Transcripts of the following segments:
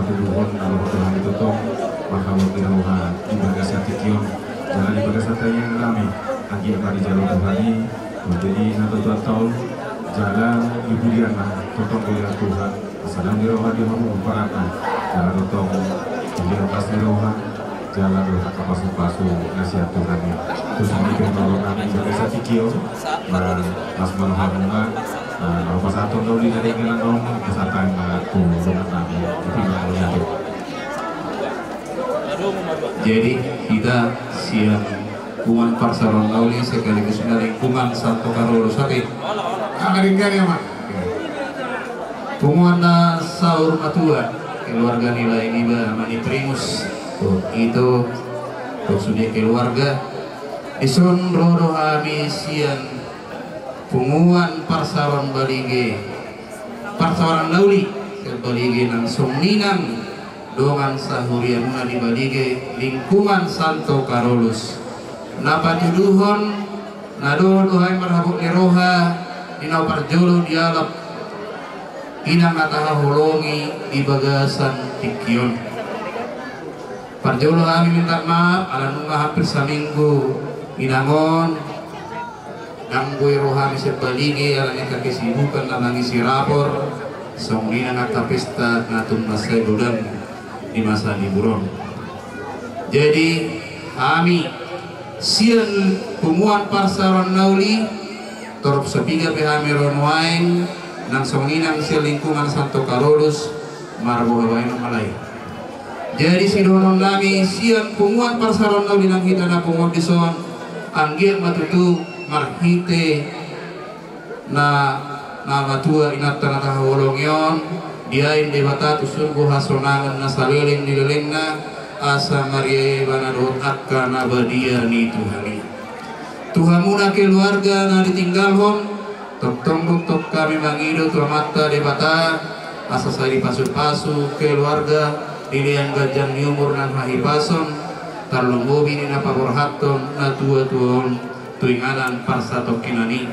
matuduhon kalau Tuhan itu toh mahkamah pinauhan ibadah satikion jalan ibadah satanya yang kami lagi di jalan Tuhani menjadi nato tahun jalan ibudian totong kuliah Tuhan sedang diroha di mau memparakan jalan totong kuliah pas diroha jalan doa kapasu-pasu nasihat Tuhan ya terus ini kalau kami ibadah satikio mas manoharungan pas satu tahun di dari jalan dong kesatan turun kami itu yang jadi kita siang lingkungan Parsaron Lauli sekaligus lingkungan Santo Carolo Sakit Amerika ya mak penguana sahur matua keluarga nilai ini mani primus itu sudah keluarga ison rodo kami siang penguan Parsaron Balige Parsaron Lauli Balige nang somninang dongan sahurian di Balige lingkungan Santo Carolus napatuduhon nado dohay marhabuk ni roha inaw parjolo dialap inang ataha holongi di bagasan tikyon parjolo kami minta maaf ala nunga hampir saminggu inangon nanggoy rohani sebalige ala nga kesibukan na nangisi rapor song inang pesta natong masay bulan di masa liburan jadi kami siang pumuan Parsaron Lauli torop sepiga pehameron wain nang songinang sia lingkungan Santo Carolus marbo hawain malay jadi sidonon nami siang pumuan Parsaron Lauli nang kita na pumuan dison anggir matutu marhite na matua inatan na hawolong yon diain debata tusurgo hasonangan na saliling nililing na asa Maria Banarot akka nabadia ni Tuhani Tuhamuna keluarga na ditinggalhon tok tombok tok kami mangido tuamata debata asa sari pasu-pasu keluarga diliang gajang ni umur nang hahipason tarlong bobi ni napaborhaton na tua-tuon tuinganan parsatok kinani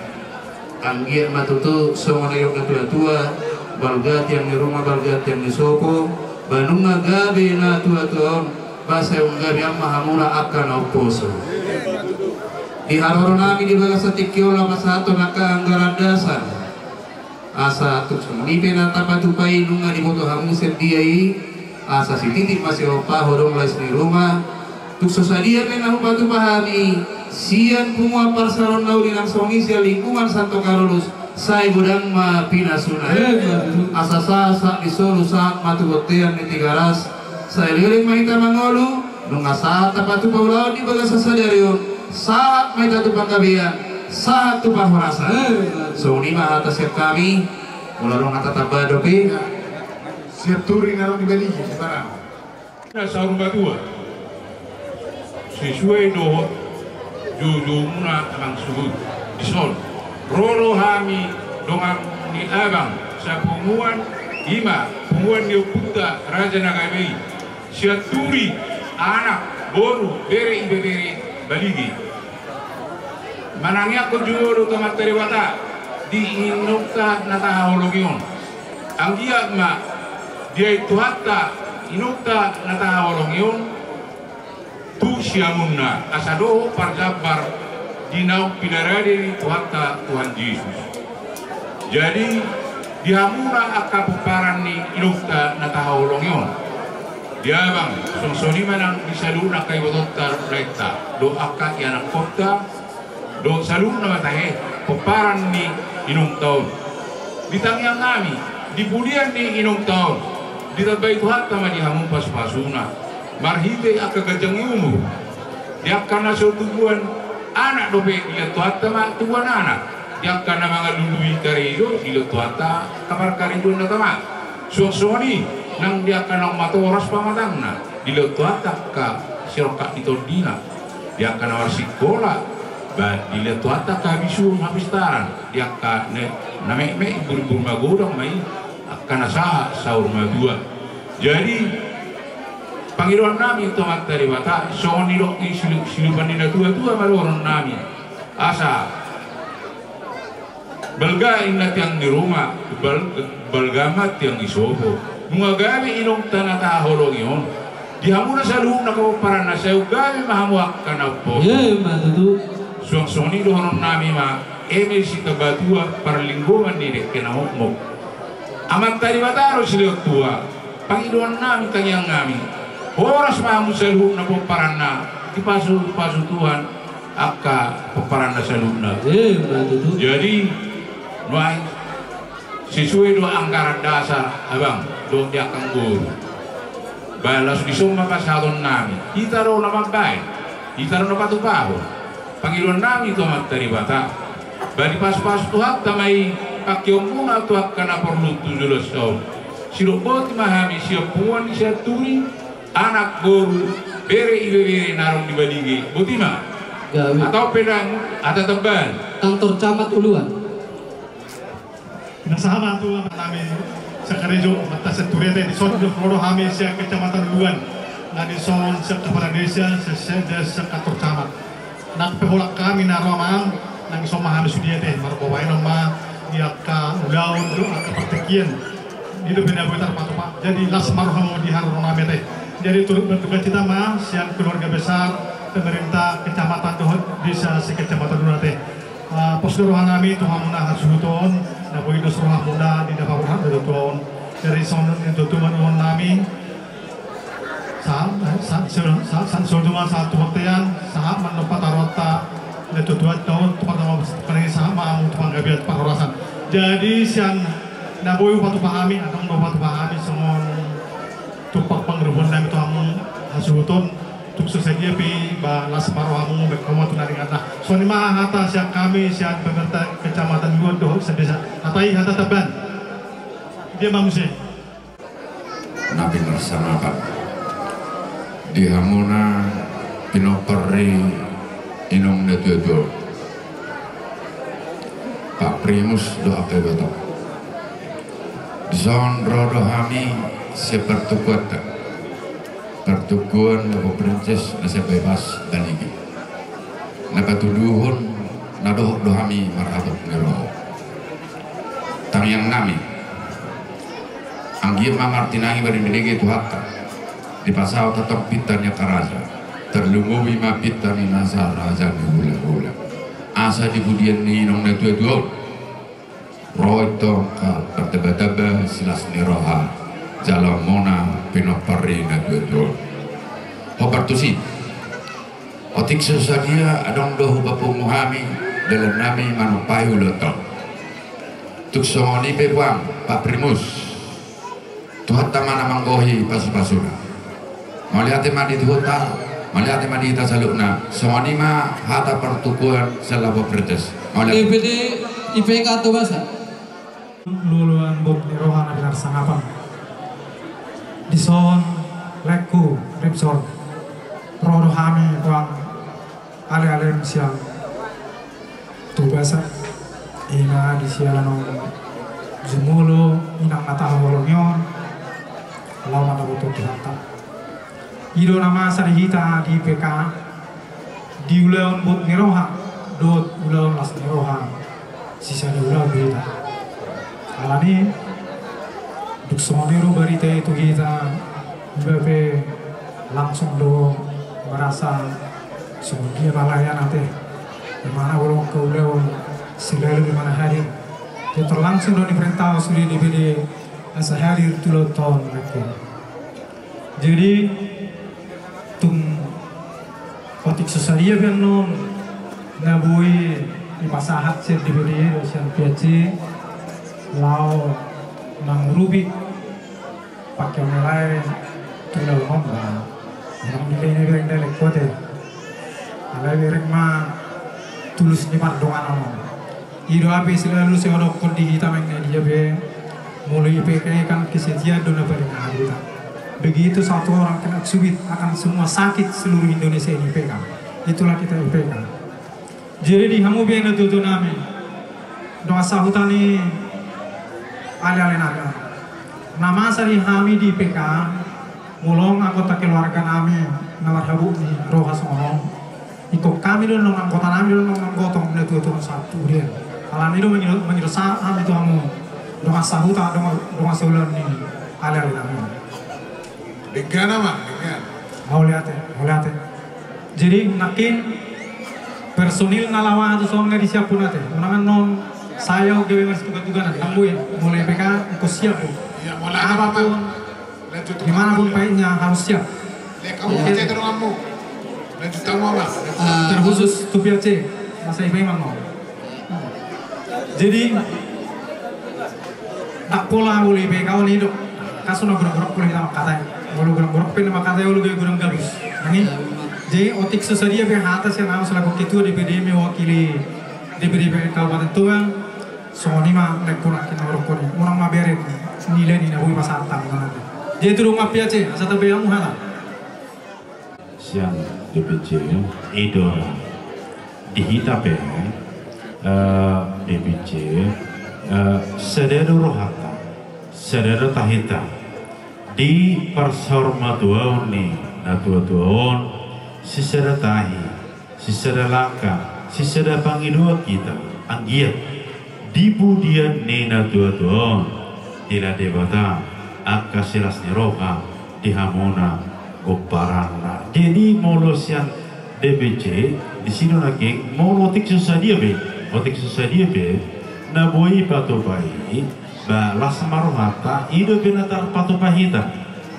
anggir matutu songonayok na tua-tua balgat yang di rumah balgat yang di soko Bandung gabi na tua-tuon basa yung gabi ang mahamuna akan oposo di hararon namin di baga sa tikyo lapas ato nakaanggaran dasar asa tuk sumipin at tapatupay nung nga di mo to hamusin diyay asa si titik masih opa hodong lais ni rumah tuk sosadia pinahupatu pahami siyan kumua Parsaron Lauli ng songi siya lingkungan Santo Carolus say budang mapinasuna asa sasa isolo saat matubotean ni tigaras sa ililing mahita mangolu nung asa tapatu paulaw di baga sa sadaryon saat may tatupang kabiyan saat tupang horasa so ni atas siap kami mula rong natatabado pi siap touring na di Bali sekarang sa rumah tua sesuai do juju muna ang suhud dison rolo hami dongang ni abang sa punguan ima punguan ni Puta Raja Nagamei siat turi anak boru bere ibebere baligi manangnya ko juro to materiwata di inukta natahawologyon ang dia ma dia itu hatta inukta natahawologyon tu siamunna asado parjabar dinau pinarade tuhatta Tuhan Yesus jadi dihamura akapuparan ni inukta natahawologyon dia bang sonsoni manang disaluna kay bototar rekta do akka yanang kota do saluna matahe peparan ni inung tahun ditangyang kami dipulian ni inung tahun ditabay tuhat tama dihamung pas-pasuna marhite akka gajang umur diakkan na tubuan anak dobe dia tuhat tama tubuan anak diakkan na mga luluwi karido ilo tuhat ta kapar karido na tama sonsoni nang dia akan matoras pamatangna diletuat ka siroka ditondina dia akan nawar sikola ba diletuat ka bisu habistaran dia akan name ibu magodong mai akan asa saur madua jadi panggilan nami itu materi wata soni dok silupan dina tua maloron nami asa balga inat yang di rumah balgamat yang di sobo bunga gabi inong tanata holong yun di hamuna sa luhong nakapaparan na sa'yo gabi mahamuak ka na po suang-suang ni doon namin emil si tabatua para linggungan ni kinahukmok amat tadi mataro sila tua Panginoon namin kanyang namin oras mahamon sa luhong nakapaparan na ipaso Tuhan aka paparan na sa luhong na jadi nuay sesuai doa anggaran dasar abang doon dia akan guru balas disumma pasalon namin kita ro naman baik kita ro napatupaho Panginoon namin ito magtaribata bali pas-pas Tuhan tamay pakyong muna Tuhan ka na perlu tujulos so silupot mahami siya puan siya turi anak guru bere ibe narong dibaligi buti ma atau pedang atau teban kantor camat Uluan Nasama tuan namin sa Karejo mata sa Turete di son do Floro Hami sa Kecamatan Luan na di son sa Kaparanesia sa kantor camat. Nagpehulak kami na romang nang iso mahami sudiete marbawain ma dia ka ulaon do ka pertekian itu benar-benar patupa. Jadi las marhamo di haro nami teh. Jadi turut berduka cita ma siang keluarga besar pemerintah Kecamatan do desa sa Kecamatan Luan teh. Posdorohan kami Tuhan muna hasuton na po ito sa muna di napapurhan na doon dari sonon ito tumanuhan namin sa sonuman sa tumaktayan sa manupatarota na tutuat taon tumatama kanina sa maamong tumanggabi at pahorasan jadi siyan nabuyo patupahami atong napatupahami sa mga tupak pangrubon namin ito among hasuton tukso sa giyapi ba las marohamu berkomoto na ring ata so ni mahata siya kami siya pemerintah Kecamatan Luan doh sa desa atai hata taban dia mamusia nabi bersamakan di hamuna pinoperi inong netudo Pak Primus doa kebeto zon rodo hami seperti kuat pertukuan lagu princes nasa bebas daligi napatuduhon na dohami marhabak nero tang yang nami anggiam mamartinangi barindiligi tuhatta di pasaw tatong pitanya karaja terlumuwi mapitani nasa raja ni hula-hula asa di budian ni inong na tuwa roh ito ka pertaba-taba silas ni roha jalamona pinopari na tuwa hopartusi otik sesadia adong dohu bapu muhami dalam nami manupayu loto tuk songoni pepuang Pak Primus Tuhan tamana manggohi pasu-pasuna malihat mandi tuhuta malihat mandi ita salukna songoni ma hata pertukuan selaba pertes DPD IPK atau bahasa luluan buk di rohana benar sangapan dison leku ripsor rodo hami tuang ale-ale siang tu bahasa ina di sialan jumulu inang nata holonyon lawan ada butuh dihata ido nama sarihita di PK di ulaun buk niroha dot ulaun las niroha sisa di ulaun berita alani duk sonero berita itu kita bepe langsung do merasa sebagai balayan nanti dimana ulung ke ulaun selalu dimana hadir dia terlangsung do diperintah sudah dibeli asa hadir tulo tahun lagi jadi tum otik sesaria benon nabui di pasahat set dibeli sian piaci lau nang rubi pakai mulai tulo ngomba yang nilai bereng dari kote alai bereng ma tulus ni mar doa nama ido abe selalu seorang kondi hitam yang dia be mulai PK kan kesetiaan dona pada hadirah begitu satu orang kena subit akan semua sakit seluruh Indonesia ini PK itulah kita PK jadi di hamu biang itu nami doa sahutani ale-ale naga nama sari kami di PK mulong anggota keluarga kami nawar habuk di roha sonong ikut kami dulu nong anggota kami dulu nong anggotong itu satu dia alam itu menyelesaikan itu kamu doa sahuta doa sebulan ini ale kami. Dengan apa? Dengan. Mau lihat. Jadi nakin personil nalawa atau soalnya disiapun nate. Unangan non saya gawe masih tugas-tugasan. Kamu ya mulai PK ikut siap bu. Ya mulai Apapun gimana pun baiknya harus siap. Lihat kamu kerja terus kamu. Lanjut kamu apa? Terkhusus Tupia C masa ibu imam mau. Jadi tak pola boleh PK ini dok. Kasus nak gurang-gurang boleh kita makatanya. Kalau gurang-gurang pun makatanya ulu gaya gurang gabus. Ini jadi otik sesadia be atas yang nama selaku ketua DPD mewakili DPD Kabupaten Tuang. Soalnya mah lekuna kita orang orang mah beres nilai ni nabi pasal tang. Jadi itu rumah PAC asal tabe yang mana? Siang DPC Idora dihitape DPC sedero rohata sedero tahita di persormatuan ni natuatuan sisera tahi sisera langka sisera pangidua kita anggiat di budian ni natuatuan tidak debata akasilas niroka di hamona Goparana. Jadi molosian DPC di sini lagi monotik susadia be, motik susadia be, naboi patopai, balas maruhata, ido benatar patopahita,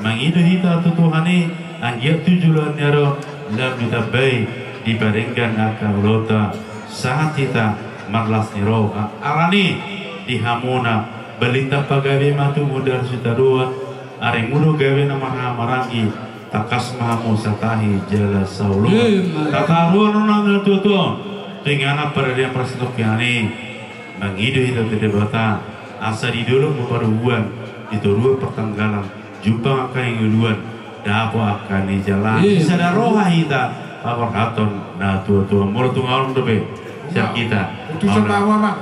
mangido hita tutuhani, angiat tujuan nyaro, lam ditabai dibandingkan akalota saat kita marlas niroha, arani di hamona, balita pagawe matu mudar sutaruan, areng mudo gawe nama marangi. Takas mahamu satahi jala saulu tataruan nang tutuan dengan peradilan prasitok yani mengido hidup tidak bata asa di dulu memperubuan itu dua pertanggalan jumpa akan yang duluan dapo akan di jalan bisa ada roha hita apa katon nah tutuan mulu tunggal dobe siap kita itu sama apa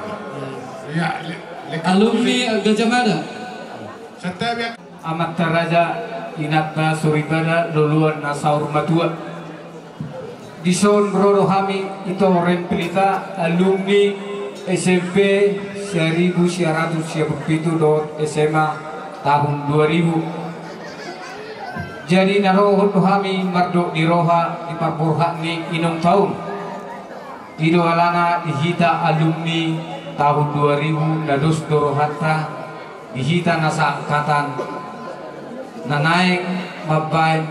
ya Alumni Gajah Mada. setiap yang Amat Taraja Inatna Suribana Luluan Nasaur Matua Dison Rorohami itu orang pelita alumni SMP 1957 SMA tahun 2000. Jadi narohon kami mardok di roha di parborha ni inong tahun. Ido alana dihita alumni tahun 2000 nados dorohata dihita nasa angkatan nanaik mabay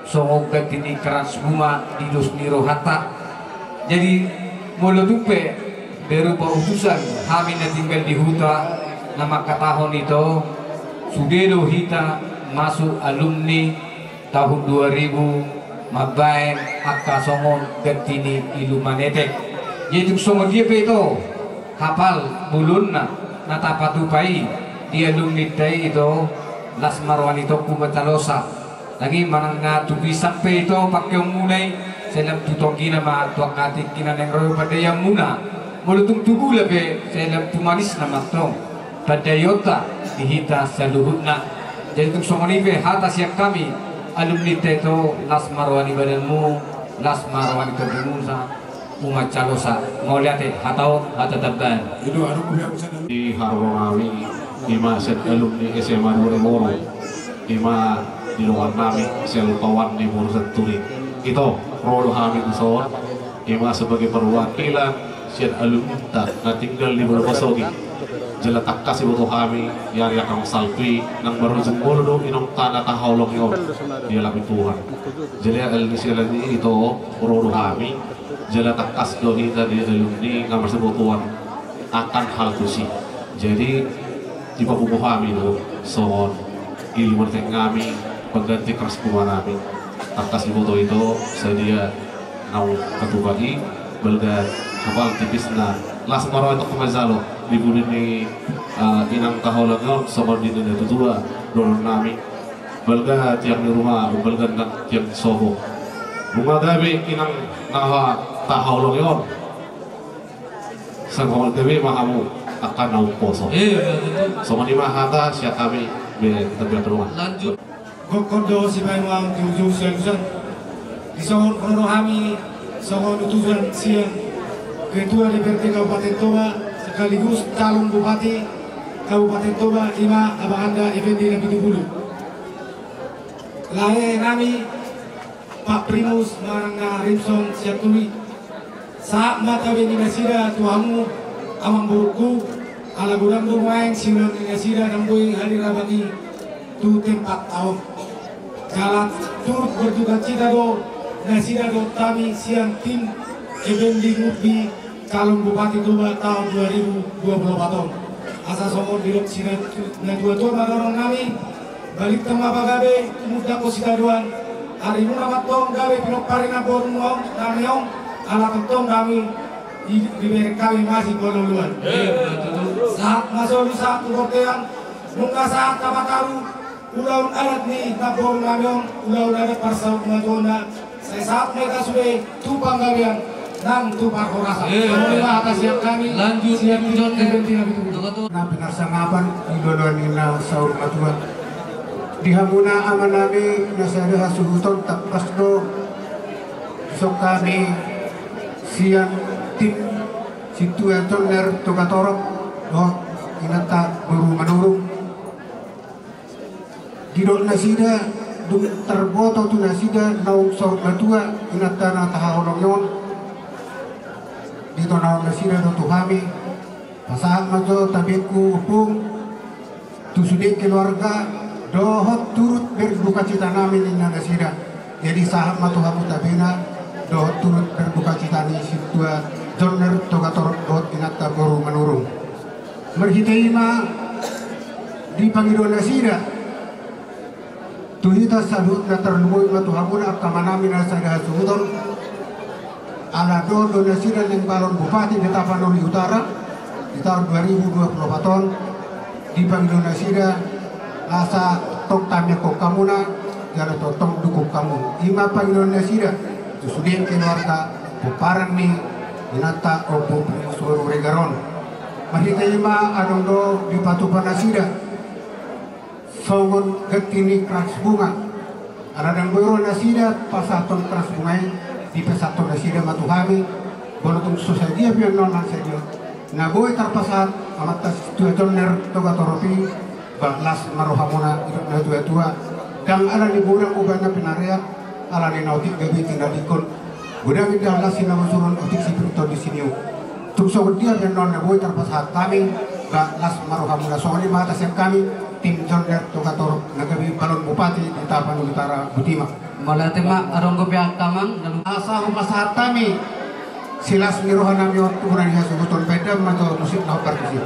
songog gatini keras buma di dos nirohata. Jadi mulutupe berupa utusan kami na tinggal di huta na makatahon ito sudero hita masuk alumni tahun 2000 mabay akka songog gatini ilumanetek. Jadi songog dia ito kapal bulun na natapatupai di alumni tayo ito Las Marwan itu kubatalosa lagi manang nga tubi sampai itu pakai munai selam tutong kina ma tuak katik kina neng royo pada yang muna mulutung tugu lebe selam tumanis nama tong pada yota dihita saluhutna. Jadi tung somonibe hata siap kami alumni itu Las Marwan badanmu Las Marwan itu dimusa umat calosa mau lihat hatau hata tabban itu anu kubiak di Harwangawi Ima set alumni SMA 2000 Ima di luar nami selukawan di Murset Turi itu Rolo Hamid Sor Ima sebagai perwakilan set alumni tak tinggal di Berpasogi jela takas ibu kami yang akan salpi nang baru jempol do inong tanda taholong yo dia labi Tuhan jadi alumni itu Rolo Hamid jela takas do kita di alumni ngamar sebutuan akan hal tusi jadi di papupo kami no soon ilmu kami pengganti keras kumar kami atas foto itu sedia nau ketubai belga kapal tipis na Las Marwan itu kemazalo dibunuh ni inang kaholangon soon di dunia tutua doron kami belga tiap di rumah belga tiap soho rumah gabi inang naha taholongon sang kawan gabi mahamu akan nauk poso. Sama di mahata siap kami kita rumah. Lanjut. Kondo si Baiwang tujuh selusan. Di sohon kono kami sohon utusan siang ketua DPRD Kabupaten Toba sekaligus calon bupati Kabupaten Toba Ima Abahanda Effendi Nabi Dubulu. Lae nami Pak Primus Maranga Rimson Siaturi. Saat mata beni nasida tuamu amang buruku ala gurang bermain silang nasida nambui hari rabani tu tempat tahun. Jalan turut berduka cita do nasida do kami siang tim Effendi Ngubi calon Bupati Toba tahun 2024. Asa somon dirok sina na dua madorong nami balik tengah bagabe muda positaduan hari muna matong gawe pinok parina borong namiong ala tentong kami diberi kami masih bololuan saat masuk di saat tukotean nungka saat tabataru ulaun alat ni naborong namiong ulaun ada parsau madona saya saat mereka sudah tupang gawean nang tupang korasa lima atas yang kami Lanjut siap John kebentina itu Na pinarsangapan idolon ina saur matuan. Dihamuna aman nami nasada hasuhuton tapas do sok kami siang tim situasi ner tokatorok do inata baru menurung. Didol nasida dum terboto tu nasida naung saur matua inata na tahaolongyon. Dito naung nasida do tuhami. Pasahan majo tabiku upung tusudik keluarga dohot turut berduka cita namin ina nasida. Jadi sahab matuhamu tabina dohot turut berduka cita ni situa joner togator dohot inata boru menurung. Merhitaima di pangidol nasida tuhita sadut na terlumui matuhamuna kamanami nasada suhudon ala do nasida ng balon bupati di Tapanuli Utara di tahun 2024 di Bank Indonesia asa tok tamya kok kamuna jana totong dukuk kamu ima Bank Indonesia susudin keluarga buparan ni inata opo suruh regaron mahita ima adong do di patupan nasida songon getini kras bunga aradang boyro nasida pasaton kras bunga di pesaton nasida matuhami bolotong sosial biar non saja. Na boy tarpasat amatas tuaton ner toga toropi baklas marohamuna hidup na tua dang ala ni burang ubana pinariak ala ni nautik gabi tinggal dikon budang indah las sina masuron otik sipirito di sini tuk so dia dan non na boy tarpasat kami baklas marohamuna soalnya matas yang kami tim jonder toga torop na gabi balon bupati di Tapanuli Utara Butima Malatema arong gopiak tamang asa humasat kami silas mirohan nami waktu kurang ya sebuton beda atau musik nak perkusi.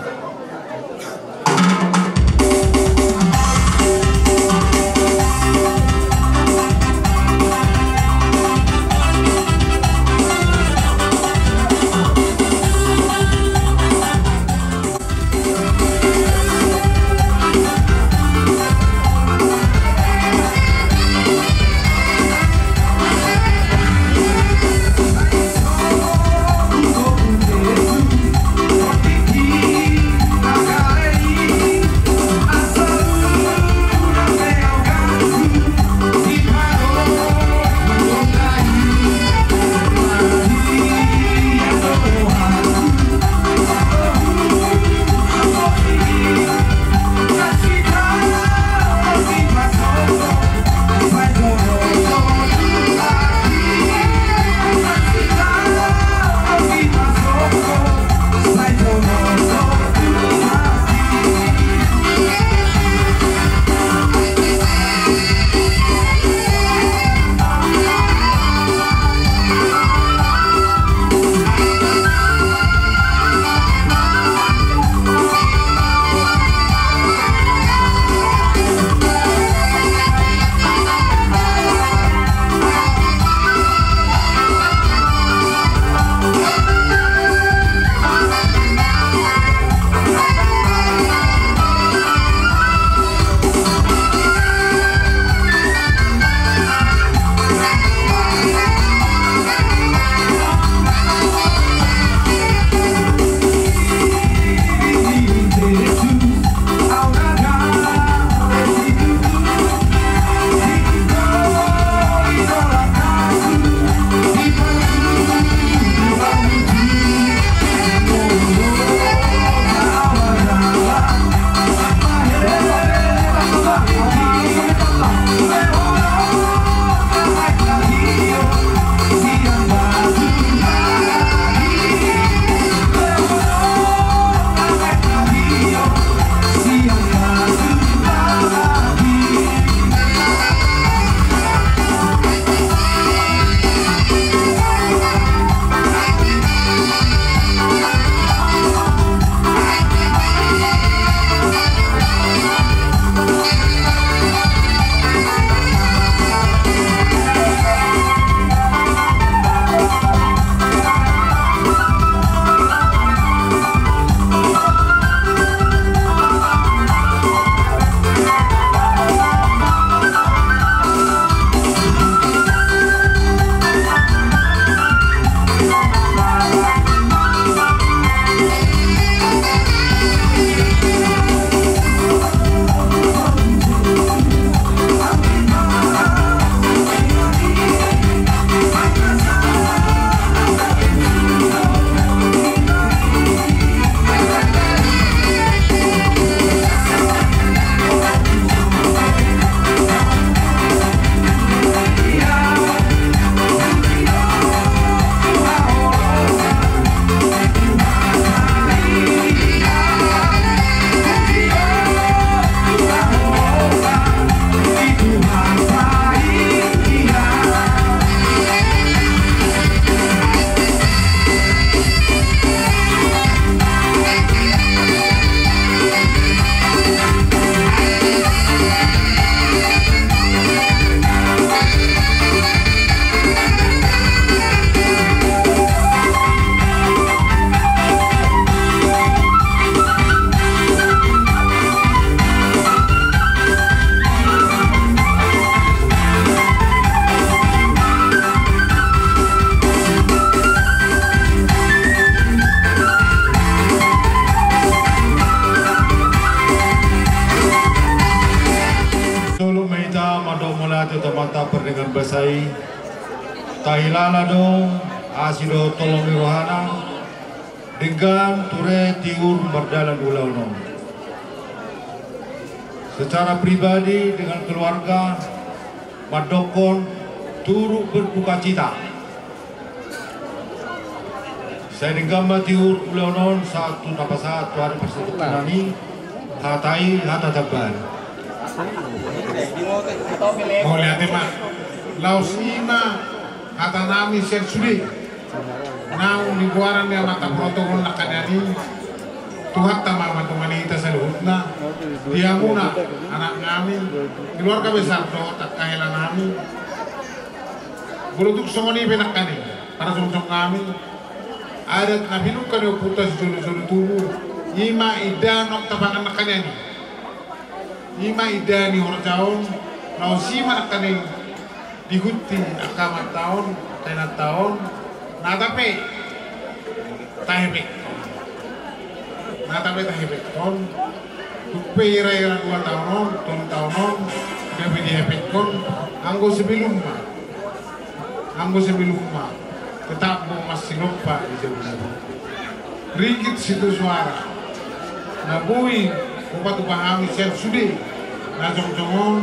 meita mado mulati tamata perdengan basai tahilala dong asido tolong rohana dengan ture tiur berdalan ulau no. Secara pribadi dengan keluarga madokon turut berduka cita. Saya dengan tiur ulau non satu napasa tuari persatuan ini hatai hata taban. Mau lihat mak, laus ima kata nami sen sudi, nau di buaran dia mata protokol nakanyani, Tuhan tamama tumanita sa luhut na, dia muna anak kami, keluarga besar do tak kahilan kami, bulutuk songoni penakani, para song kami, adat nabinukan yo putas julu tubuh, ima idanok tabangan nakanyani. Ima idani orang tahun, lau sima nakane dihuti akamat tahun, tenat tahun, natape tahepek tahun, tupe ira 2 tahun, 3 tahun, dia dihepek kon, anggo sebelum mah, tetap mau masih lupa di jauh. Ringgit situ suara, nabui Upat upahami sen sudi, langsung jomon,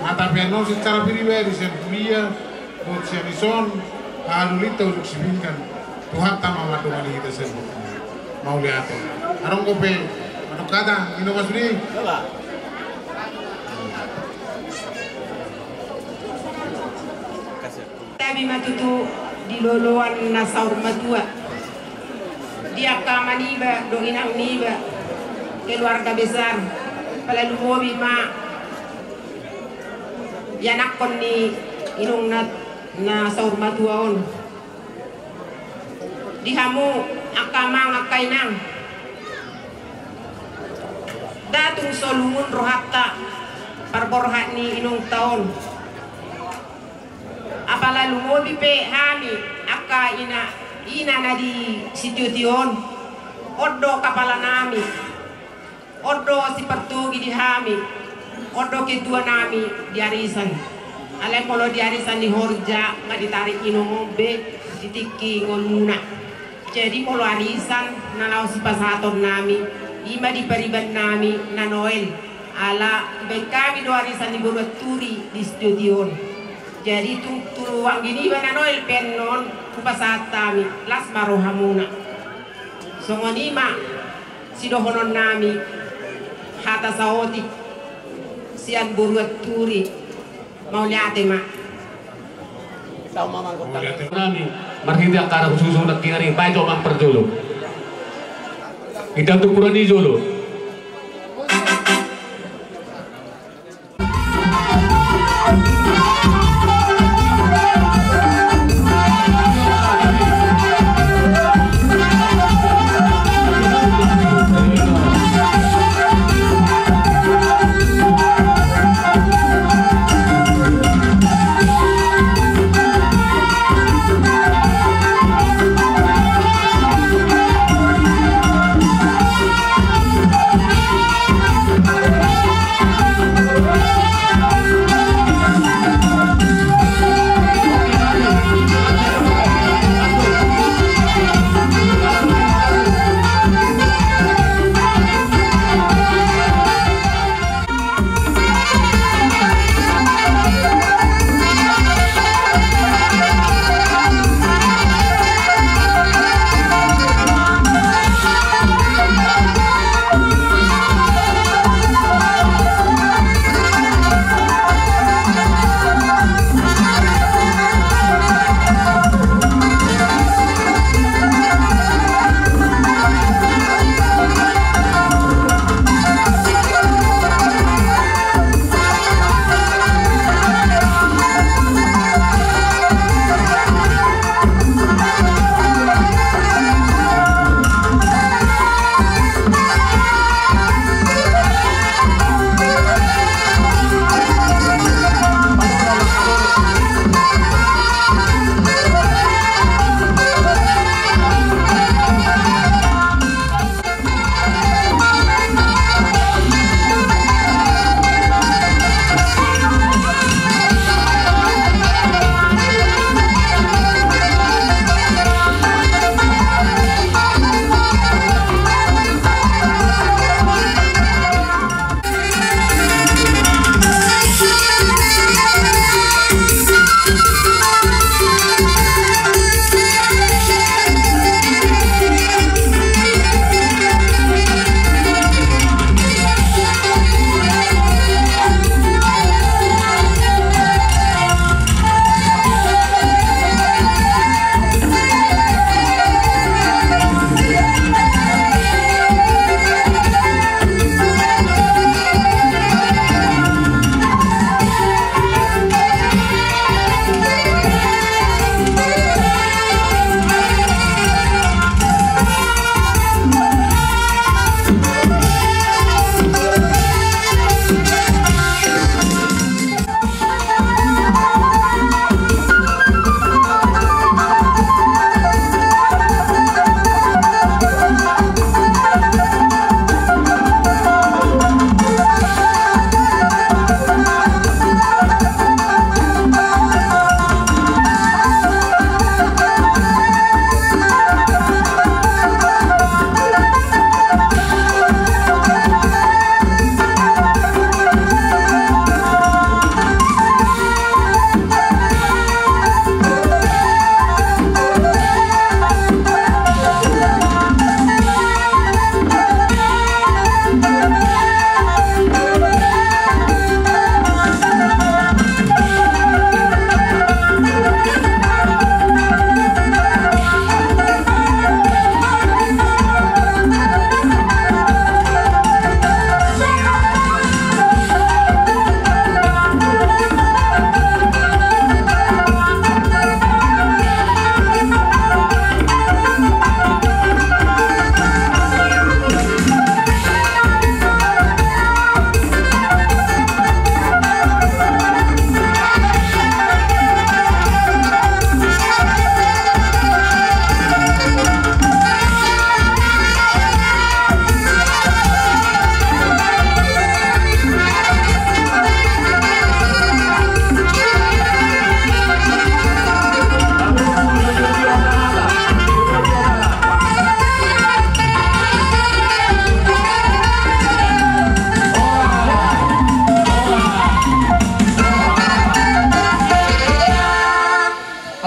mata piano secara pribadi sen kuliah, buat sen ison, halulita untuk sibingkan, Tuhan tamam madu mani kita sebut, mau lihat, arong kope, manuk kata, minum sudi. Tapi matutu di loloan nasaur matua, dia kamaniba, donginang niba. Keluarga besar palalumobi ma yanakon ni inong na saur matuaon dihamu akamang akainang datung solungun rohatta parborhat ni inong taon apalalumobi pe hami aka ina na di sitution oddo kapala nami odo si pertugi di hami, odo kedua nami di arisan. Ale polo di arisan di horja nggak ditarik inombe ditiki ngomuna. Jadi polo arisan nalau si pasaton nami, ima di pariban nami na Noel. Ala baik kami do arisan di Buruat Turi di studio. Jadi turuang gini ba na Noel pennon kupasat kami las marohamuna. Songonima si dohonon nami. Hata saoti sian Buruat Turi mau lihat mak nami marhiti akara khusus nak kinari bajo mang perjolo kita tukuran di jolo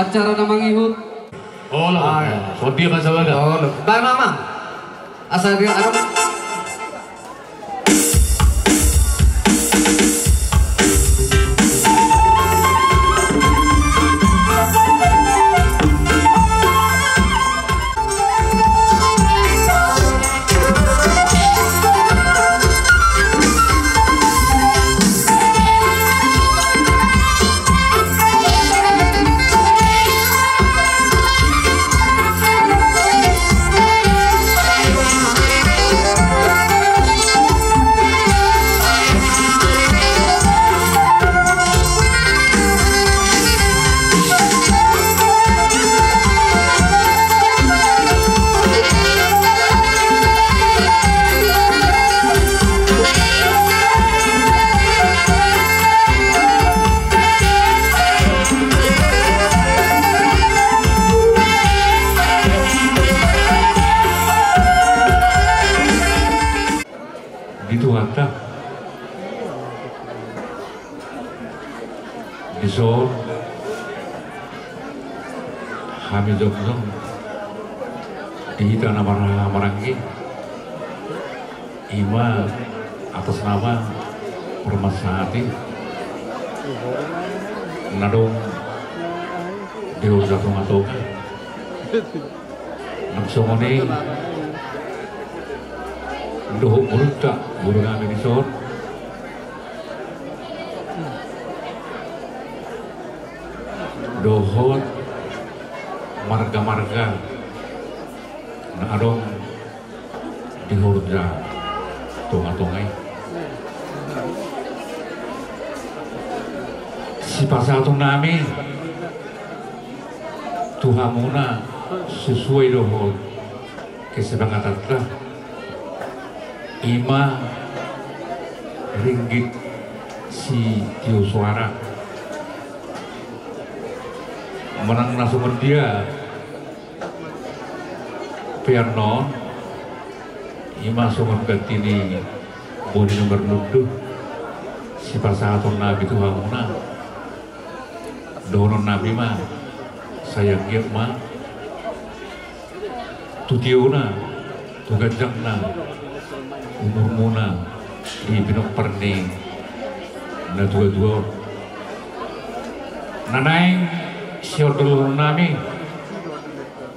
acara namang ihut. Oh lah, so dia kan sahaja. Oh, bang mamang. Asal dia arang. Isor kami jom di tanah Marangi ima atas nama Permasahati nadong diur jatuh ngatok nangsongone doh urut guru kami Isor dohot marga-marga na adong dihurja tunga-tungai si pasatong namin tuhamuna sesuai dohot kesepakatan ka ima ringgit si Tio Suara menang nasuman dia Piano ima suman gatini bodi nomor nuduh si pasaton nabi itu hamuna donon nabi mah sayang giat mah tutiuna tugajangna umur muna di pinok perning na dua-dua nanay siya dulu nami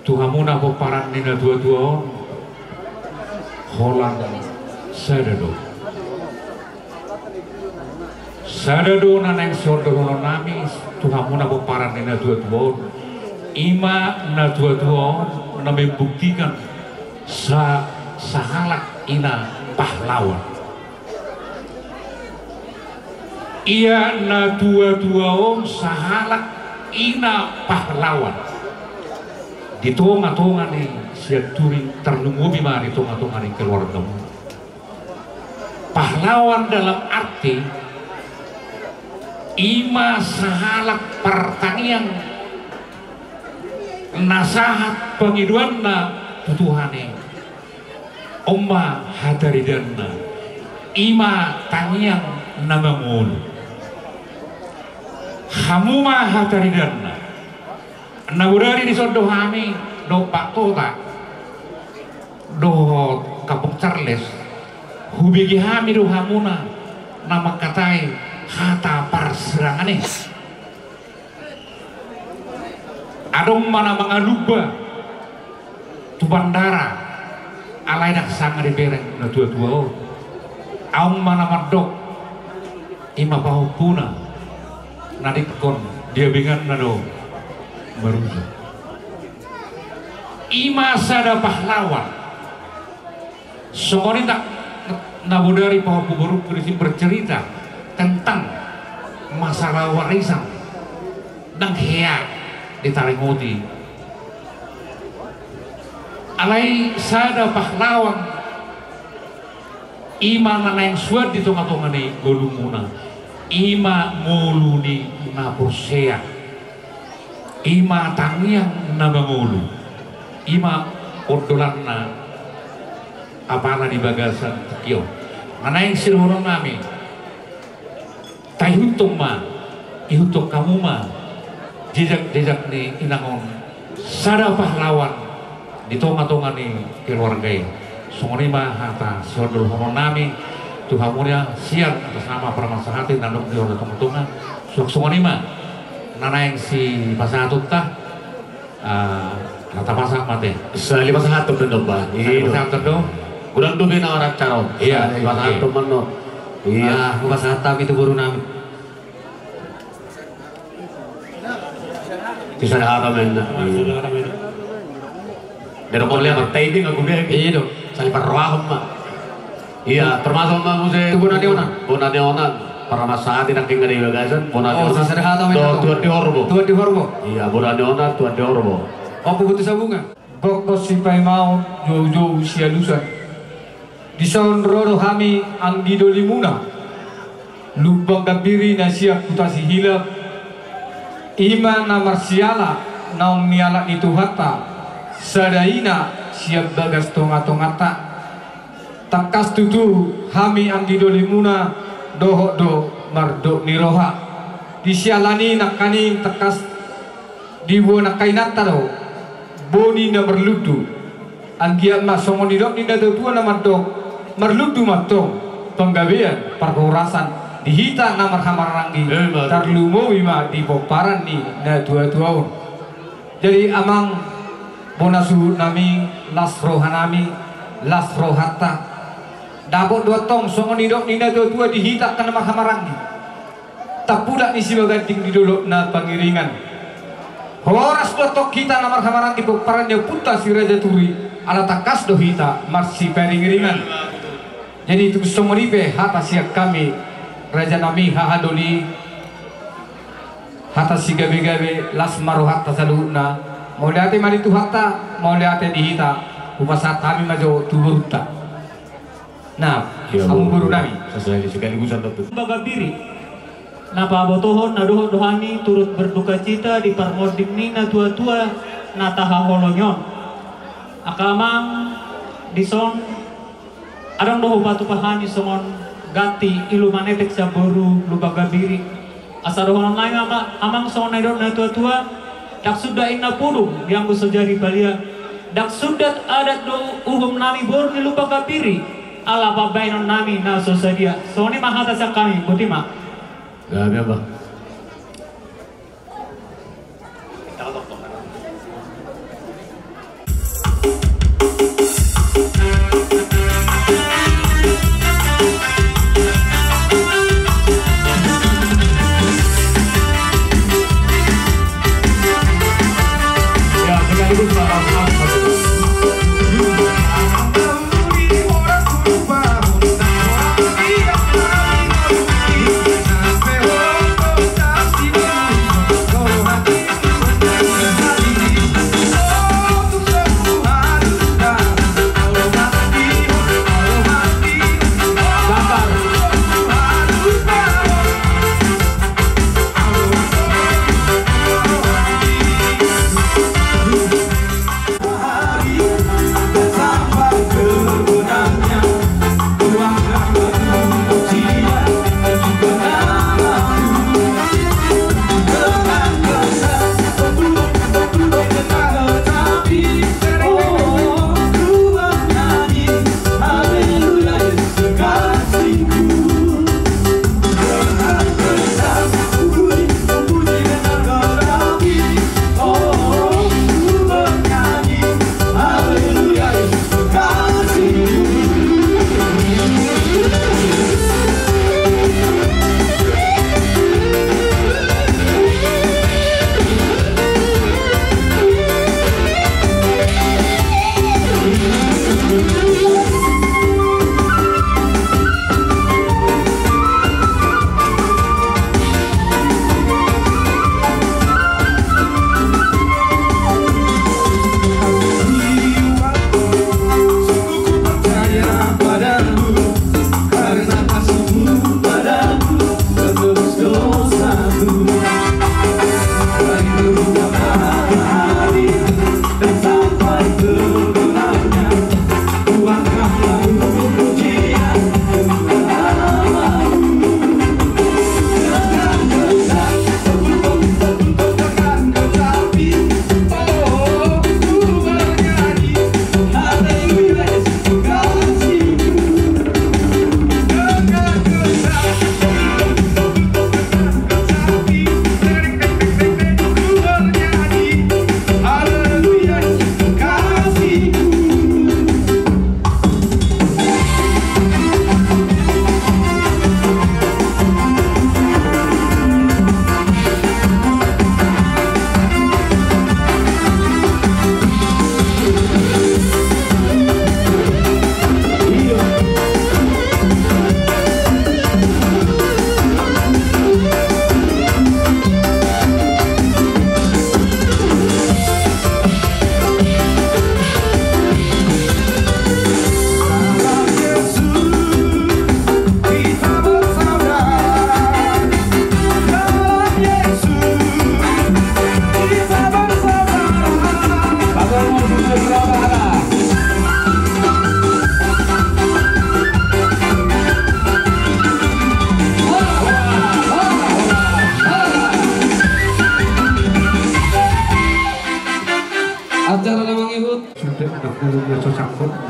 tuhamuna po paran nina dua-dua holang sadado nanay siya dulu nami tuhamuna po paran nina dua-dua ima na dua-dua na may buktikan sa halak ina pahlawan iya na dua-dua sa halak ina pahlawan di tonga-tonga nih siap turing terlunggubi mah di tonga-tonga nih keluarga pahlawan dalam arti ima sahalak pertanian nasahat pengiduan na tutuhane omma hadaridanna ima tanian namamul hamuma hataridanna naurari di sodo hami do Pak Tota do Kapuk Charles hubigi hami do hamuna nama katai hata parserangane adong mana mangaluba tu bandara alai dak sanga di bereng na dua-dua aung mana madok ima bahu puna nadikon dia bingan nado merujuk ima sada pahlawan semua tak nabudari pahu baru krisis bercerita tentang masalah warisan dan hea di Taringoti alai sada pahlawan ima nanaing suat di tonga-tonga ni golumuna ima nguluni naposea ima tangiang nabangulu ima ordolanna apala di bagasan tekio nanaing sirhorong nami tahihuntong ma ihuntong kamu ma jejak ni inangon sada pahlawan di tonga-tonga ni keluarga sungonima hata siondol hono nami Tuhan mulia siang atas nama permasahati nandok di orda tonga-tonga sungonima nana yang si pasatut tah kata pasak mate sali pasatut dong ba iya pasatut dong kurang dubi na orang caro iya pasatut mano iya pasatut itu baru nami bisa ada men dari kau lihat tadi nggak gue iya dong sali perwaham mah iya termasuk mah muse itu bonadeonan para masalah tidak tinggal di bagasan bonadeonan tuan di horbo iya bonadeonan tuan di horbo apa putus sambungan bokos si mau jauh-jauh usia lusa di sound roro kami anggi dolimuna lubang gabiri nasiak kutasi hilap iman na marsiala naung niala itu hatta sadaina siap bagas tonga-tongata takas tutu hami anggi dolimuna dohok do mardok niroha disialani nakani takas diwo nakainata do boni na merludu anggiat ma songonidok ni tua na mardok merludu matong penggawean perkurasan dihita namar hamarangi tarlumo wima di poparan ni na tua-tua jadi amang bonasu nami lasrohanami lasrohata dapot dua tong songon nidok nina tua-tua dihita kan namar hamarangi tak pula ni si baganting di dulu na pangiringan horas dotok kita namar hamarangi poparan dia puta si raja turi ala takas dohita marsi pangiringan jadi itu semua nipe hata siap kami Raja nami hahadoli hata si gabe-gabe las maru hatta saluna mau lihat mari tu hatta mau lihat dihita upasat kami majo tuburta nah kamu guru nami sesuai sekaligus untuk bagabiri napa botohon nadoh dohani turut berduka cita di parmodik nina tua-tua nataha holonyon akamang dison adang doho batu pahani songon ganti ilu manetek saboru lubagabiri asarohon lain amang sonai dok na tua-tua dak sudah inna pulung yang sejari balia dak sudah adat do uhum nami bor ni lubagabiri ala babainon nami na sosadia soni mahata sa kami butima gabi apa Peor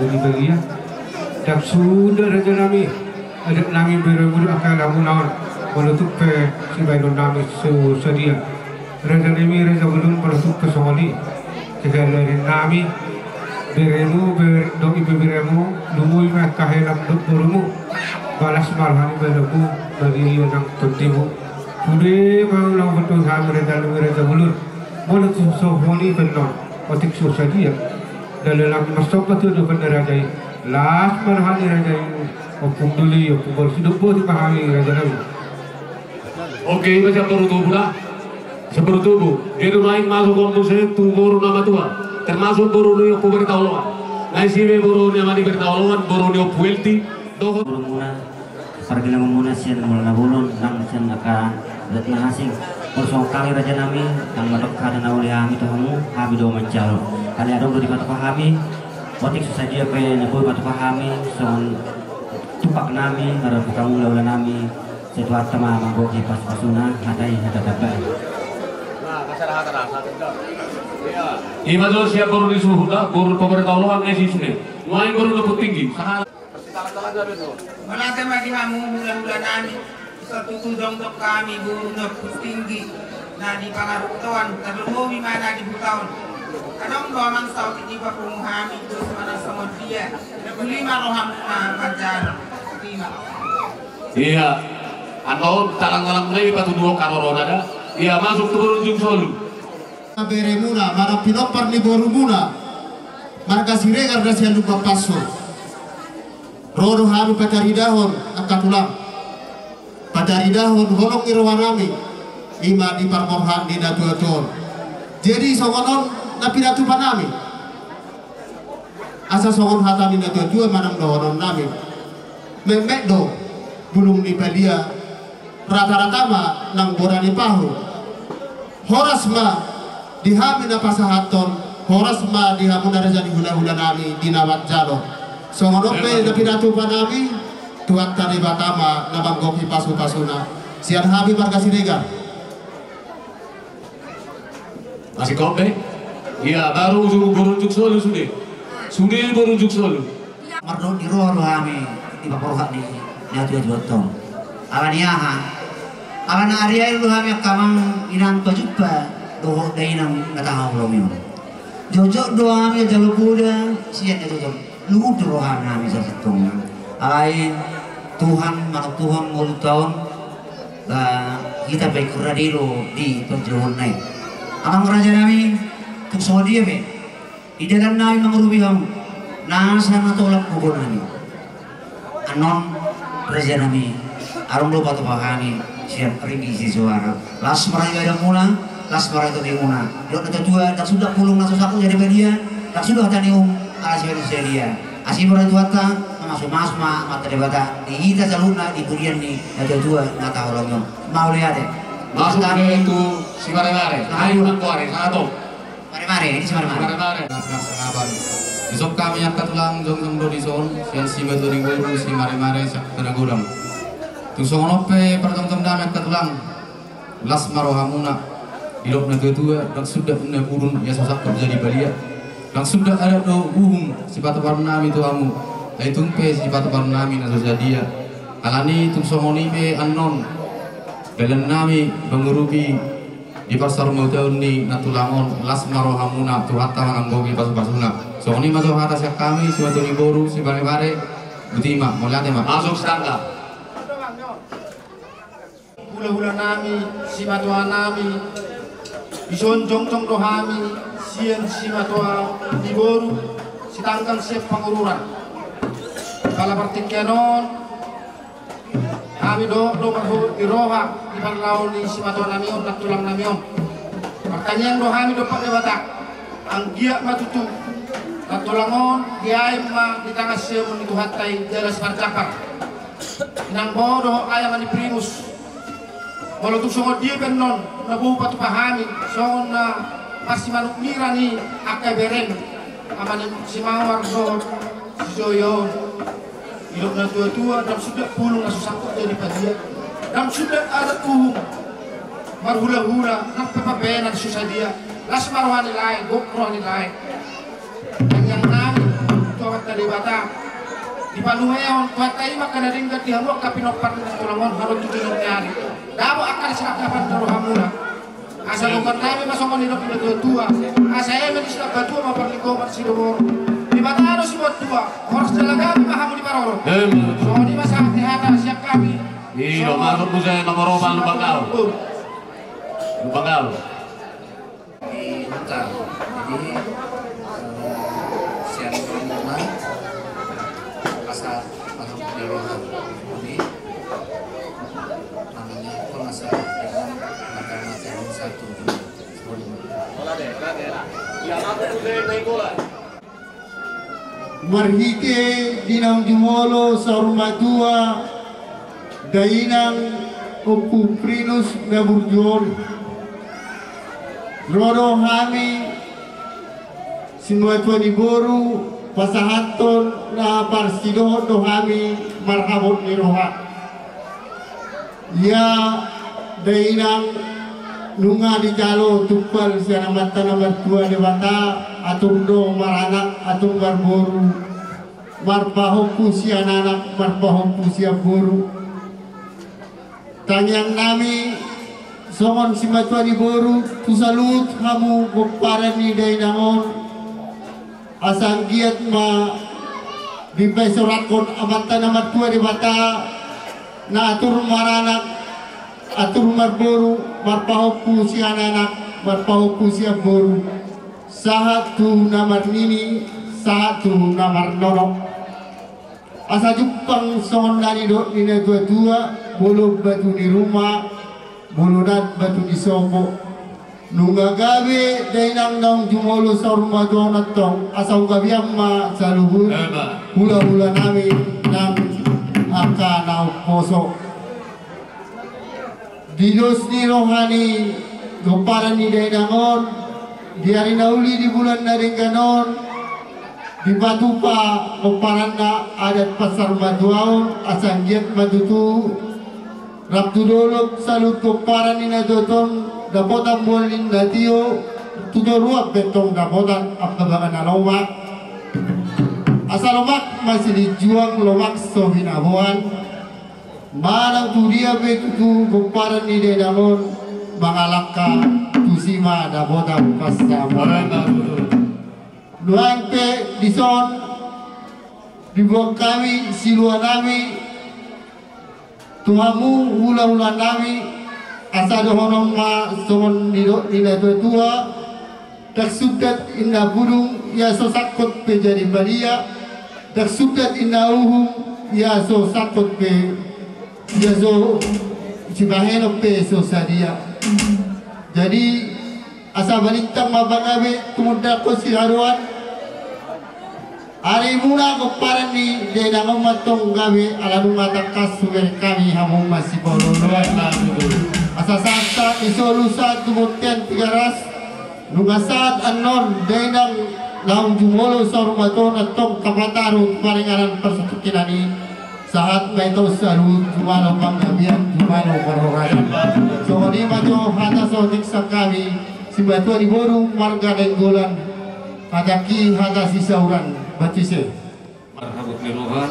jadi bagian dan sudah raja nami ada nami berebut akan lagu lawan menutup ke si bayi nami sedia raja nami raja belum menutup ke songoli jika dari nami beremu berdoa ibu beremu lumui mereka helam berumu balas malhan beremu bagi yang tertibu sudah mau lawan betul kami raja belum menutup songoli benar otik susah dia dalam masuk betul dengan raja las marhani raja opung duli opung berhidup boleh dipahami raja nabi. Oke, macam bertubuh lah, sebertubuh. Jadi main masuk komposisi tu baru nama tua, termasuk baru ni opung beritahuan. Nasi baru ni mani beritahuan, baru ni opung welti. Doh. Muna, pergi nama muna sian mula bulun, nang sian akan datang asing. Bersama kali raja nami, nang matok kada nauli kami tu kamu, kami do mencalo. Kali ada beri matok kami. Otik susah dia pe naboy batu pahami son tupak nami ada bukan mula nami setuat tema manggoki pas pasuna hadai hada dapat. Ima tu siap baru disuruh dah baru pemerintah Allah ngasih sini. Main baru lebih tinggi. Mana tema di kamu mula nami satu tudong tok kami baru lebih tinggi. Nah di pangarutan terlalu mana di butawan. Kadang doang saut ini pak penguhami terus mana sama dia. Lima roham pacar. Iya, atau talang-talang lagi patu dua kanor ada. Iya masuk turun ujung solu. Beremuna, mana pinopar ni borumuna. Marga siregar dasian lupa paso. Rodo haru pacari dahon akatulang. Pacari dahon holong irwanami. Ima di parmorhan di datuaton. Jadi songonon napi datu panami asa songon hata ni datu tua manam dohonon nami memek do bulung di pelia rata-rata ma nang borani pahu horas ma dihami na pasahaton horas ma dihamu na raja di hula-hula nami dinawat jalo songon ope napi datu panami tuat tani batama nabang goki pasu-pasuna sian habi marga siregar masih kope. Iya, baru berunjuk solo sudah. Sudah berunjuk solo. Mardo di roh kami di paporhat di nyatu tong. Awan yaha. Awan area itu kami kamang inang pajupa doh dainam ngatang lomio. Jojo doa kami jalur kuda sian jojo. Lu roh kami satu. Ai Tuhan manusia Tuhan mulut tahun kita baik radilo di perjuangan naik. Alam raja kami semua dia be di dalam nai mengurubi kamu nasa na tolak kubur nami anon raja nami arung lupa tu pahami siap ringi si suara las mereka ada mula las mereka itu mula dok nata tua tak sudah pulung nasa saku jadi media tak sudah tani alas dia asih mereka tua ta masuk ma mata debata di kita jalurna di burian ni nata tua nata holongyo mau lihat deh masuk ke itu si mare-mare ayo nak kuare satu mare-mare ini si mare-mare Naksangaban isok kami akan tulang jong do di zon sian si betul di guru si mare-mare sak tenagurang tung songonope pertong dami akan tulang las marohamuna ilok na tua dan sudah na burun ya sosak kerja di balia dan sudah ada do si patu nami tu amu ai tumpe si patu nami na dia alani tung songoni be anon dalam nami pengurupi di pasar mautau ni natulangon las marohamuna tu hatta mananggogi pasu-pasuna so ini masuk atas kami suatu boru si bare-bare butima mulai mah masuk stangga hula-hula nami si matua nami ison jong-jong dohami sian si matua di boru si tangkang siap pengururan kalau pertikkenon kami do marhu iroha di parlaun ni si matua namion nak tulang namion pertanyaan do kami do pak dewata anggia matutu nak tulangon diaim ma di tangga siamun itu hatai jelas marcapar nang bodoh ayam ni primus kalau tu songo dia penon na bu patu pahami songo na pasti manuk mira ni akai berem amani si mawar do si joyo hidup na tua-tua dan sudah pulung na susangkut jadi padia dan sudah ada uhum marhula-hula nak pepapena susah dia las marwani lain gokro ni lain yang nami tuwa tadi bata di panuheon patai maka dari enggak dihamuk kapinopan tulangon harus tujuan nyari dabo akan sinak dapat dulu hamuna asal umat kami masuk hidup di tua asal eme di sinak batu ma perlikoman sidobor di bata harus buat tua harus dalaga mahamu di paroro so di masa hati-hati siap kami di nomor saya nomor roman Lubanggal di Hutan jadi siang rumah pasar pasar penyeluruhan ini namanya pengasah dengan makanan yang satu marhike dinang jumolo sa rumah tua dainang opuprinus naburjon rodo hami sinuatuan iboru pasahaton na parsido do hami marhabot ni roha ya dainang nunga di jalo tupal siya namata na martua de bata atung do maranak atung marboru marpahompu siya nanak marpahompu siya boru tanyang nami songon si matuani boru tusalut hamu kumparan ni dainangon asang giat ma dipesorakon amatan na matua di bata na atur maranak atur marboru marpahopu si anak marpahopu si boru satu namar nini satu namar nono asa jupang songon nani dot nina tua bolo batu di rumah bolo dat batu di sobo nunga gawe dainang naung jumolo sa rumah doang natong asal gawe amma sa luhur hula-hula nami nang aka nau poso dinos ni rohani gomparan ni dainangon diari nauli di bulan naringganon di batu pa gomparan na adat pasar maduaon asang giat madutu Rabdu dolog salut gomparan ni nadoton dapotan bolin natio tudoruak betong dapotan apkabangan alomak asal lomak masih dijuang lomak sohin abuan manang tudia betutu gomparan ni denamon mangalaka tusima dapotan kasama luang pe dison dibuang kami siluan nami tuhamu hula-hula nami asa dohonom ma somon nila tua tak sudat inna burung ya so sakot pe jadi balia tak sudat inna uhum ya so sakot pe ya so cibaheno pe so sadia jadi asa balintang mabangabe tumuda ko si haruan hari mula keparan ni dena matong gawe alanu mata kasuwer kami hamu masih bololoan asa sata isolusa tumutian tigaras nunga saat anon denang laung jumolo sarumaton atong kapataru paringanan persatukinani saat beto saru jumalo panggabian jumalo parorayan so ni majo hata so tiksa kami simbatuan iboru marga denggolan hadaki hata sisauran batise marhabut niroha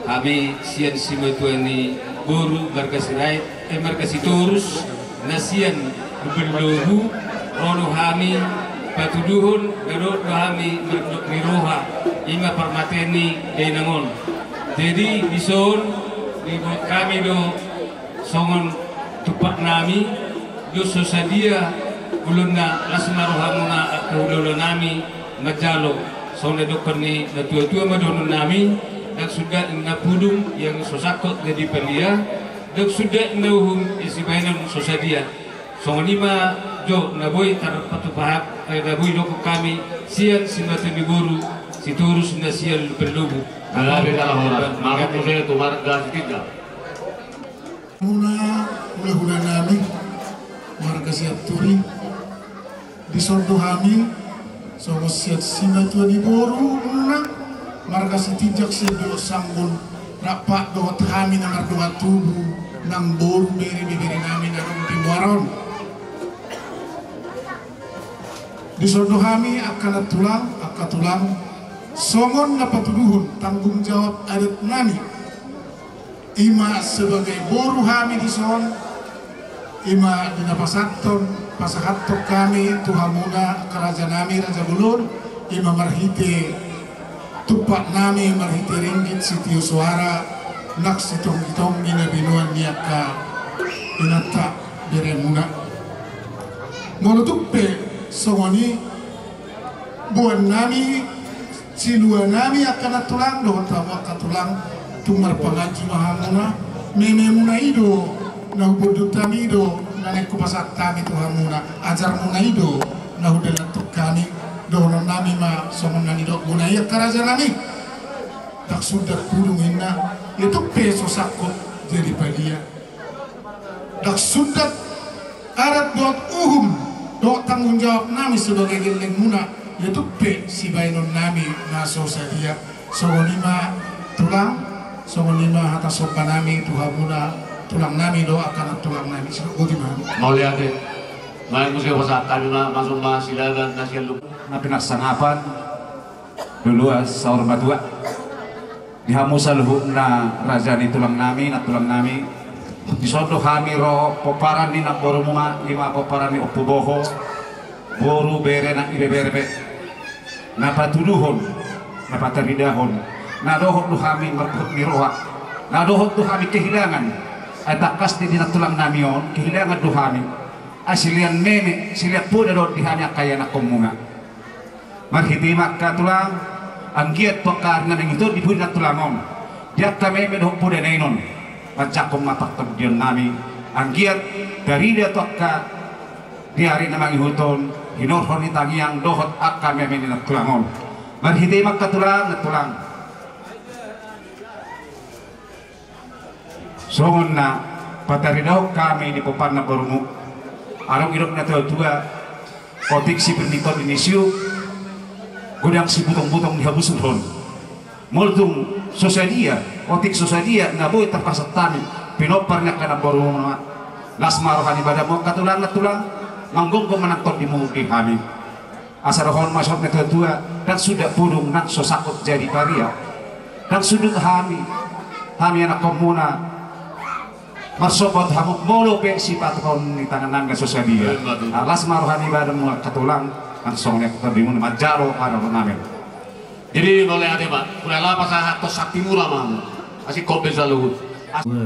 kami sian simatuani boru markasirai markasitorus nasian berlohu rono kami patuduhun berot kami niroha inga parmateni denangon jadi dison di kami do songon tupak nami do sosadia ulunna lasmarohamuna akululo nami ngajalo soalnya dokter ni tua-tua madonun nami dan sudah napudum yang sosakot jadi pelia dan sudah nauhum isi bainan sosadia songonima jo naboy tarpatupahap naboy loko kami sian simbatu di guru siturus nasial perlubu alabi dalam orang maka musaya tu marga tiga hula-hula nami marga siap turi di sordo kami so siat simatu di boru na marga sitijak sedo sambun rapak doat kami namar doat tubuh nang boru beri nami nang timuaron di sordo kami akan tulang songon na patuduhon tanggung jawab adat nami ima sebagai boru hami di son ima dinapasaton pasahatok kami tuhamuna kerajaan nami Raja Bulur ima marhite tupak nami marhite ringgit sitio suara nak sitong-itong ina binuan niaka inata diremuna monotupe songoni buan nami silua nami akan tulang doh tawa katulang tumar pangaji mahamuna meme muna ido na bodoh tami ido na neko pasat tami tuhamuna ajar muna ido na udah latuk kami dono nami ma somon nami do guna ya karaja nami tak sudah pulung inna itu peso sakut jadi badia tak sudah arat dot dot tanggung jawab nami sebagai geleng muna itu pe si bainon nami naso sadia songonima tulang songonima atas sopan nami tuhamuna tulang nami do akan tulang nami bagaimana mau lihat deh main musik pasat kami masuk silakan nasihat lu napi naksanapan dulu sahur batua dihamusal hukna raja ni tulang nami disodo kami ro poparan ni nak boru muma lima poparan ni opu boho boru bere nak ibe berbe napa tuduhon napa teridahon nadohok tu kami merkut miroha nadohok tu kami kehilangan atakas di nak tulang namion kehilangan tu kami asilian meme siliat pun ada di hanya kaya nak komunga marhiti makka tulang anggiat pekar nang itu dibudi nak tulangon dia kami medok pun ada inon macakom mapak terdian nami anggiat dari dia tokka di hari namang huton hinorhon itangi yang dohot akka meme nak tulangon marhiti makka tulang songon na pataridaw kami di popan na borumu arong irok na tua kotik si pernikot inisyu gudang si butong-butong dihabusun hon moldung sosadia kotik sosadia na boy terpasat tami pinoparnya kana borumu lasmarohan ibadah mo katulang manggong ko manangkot di mungkin kami asarohon masuk na tua dan sudah pudung nak sosakot jadi paria dan sudut kami anak komuna masobot hamuk molo pe sifat kon ni tangan nangga sosadia alas maruhan ibadah mu katulang langsung nek terdimun majaro karo namen jadi boleh ada pak udah lama sahat to sakti murah mam asih kobe saluhut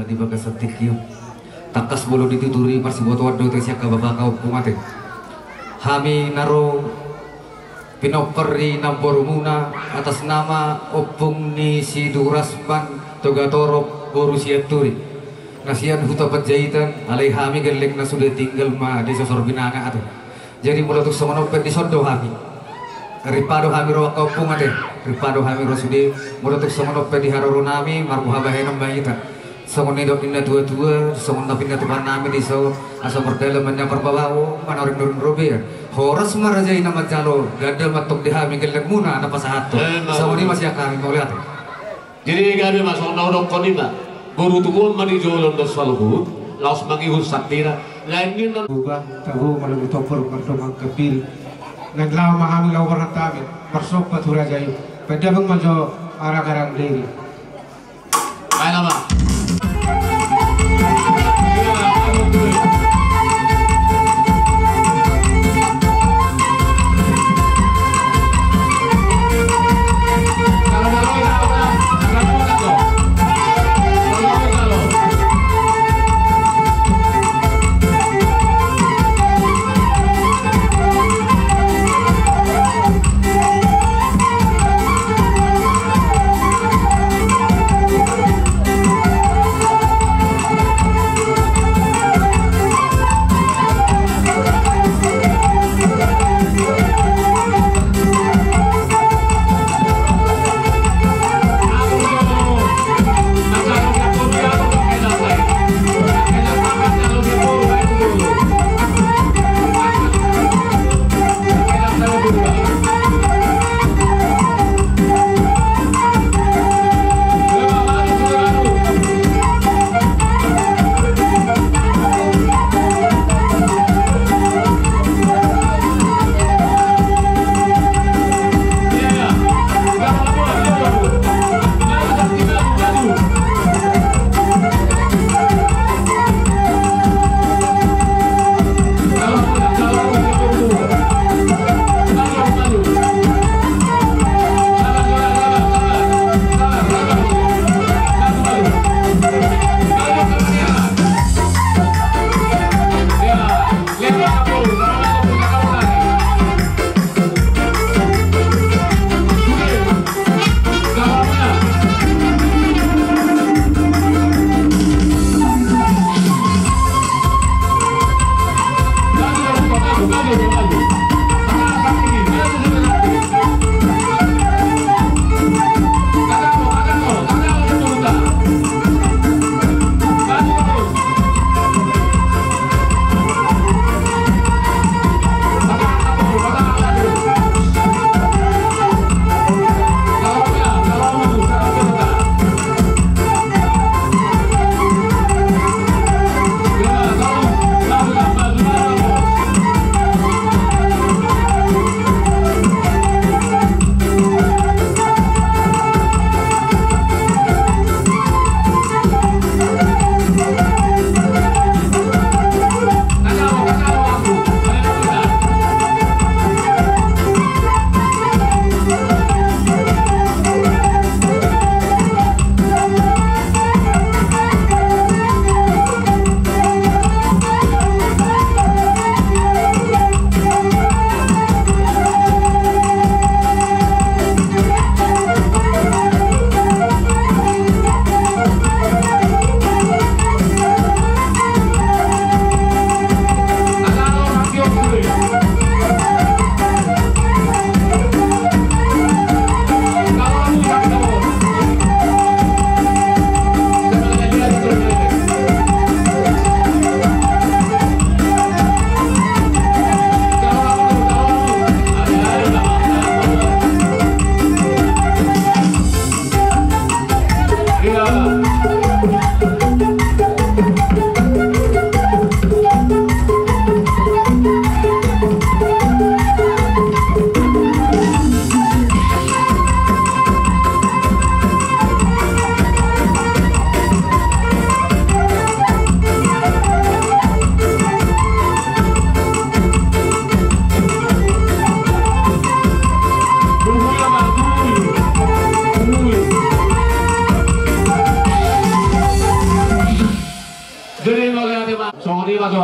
di bagas setik yuk takas bolo dituturi parsi boto wado te siaka bapak kau kumate kami naro pinoperi namborumuna atas nama opung ni sidurasban togatorop boru siaturi nasian huta jahitan alai hami gelek na sudah tinggal ma di sosor binanga atau jadi mulai untuk semua pet di sondo hami ripado hami ro kampung ade ripado hami ro sudah mulai untuk semua pet di haroro nami marbu habahenam bayitan semua ni dok indah tua semua tapi indah tuhan nami di so asal berdala menyamar babawo manorin nurun robe horas maraja ina majalo gadal matok di hami gelek muna ada pasahato semua ni masih kami mau lihat jadi kami masuk naudok konima baru tukun mani jolon dos saluhut laos mangihus sakdira lain nan ubah tahu malu topor berdomang kepil naglaw mahami law waratabi bersok patura jayu pada bang majo arang-arang diri ay nama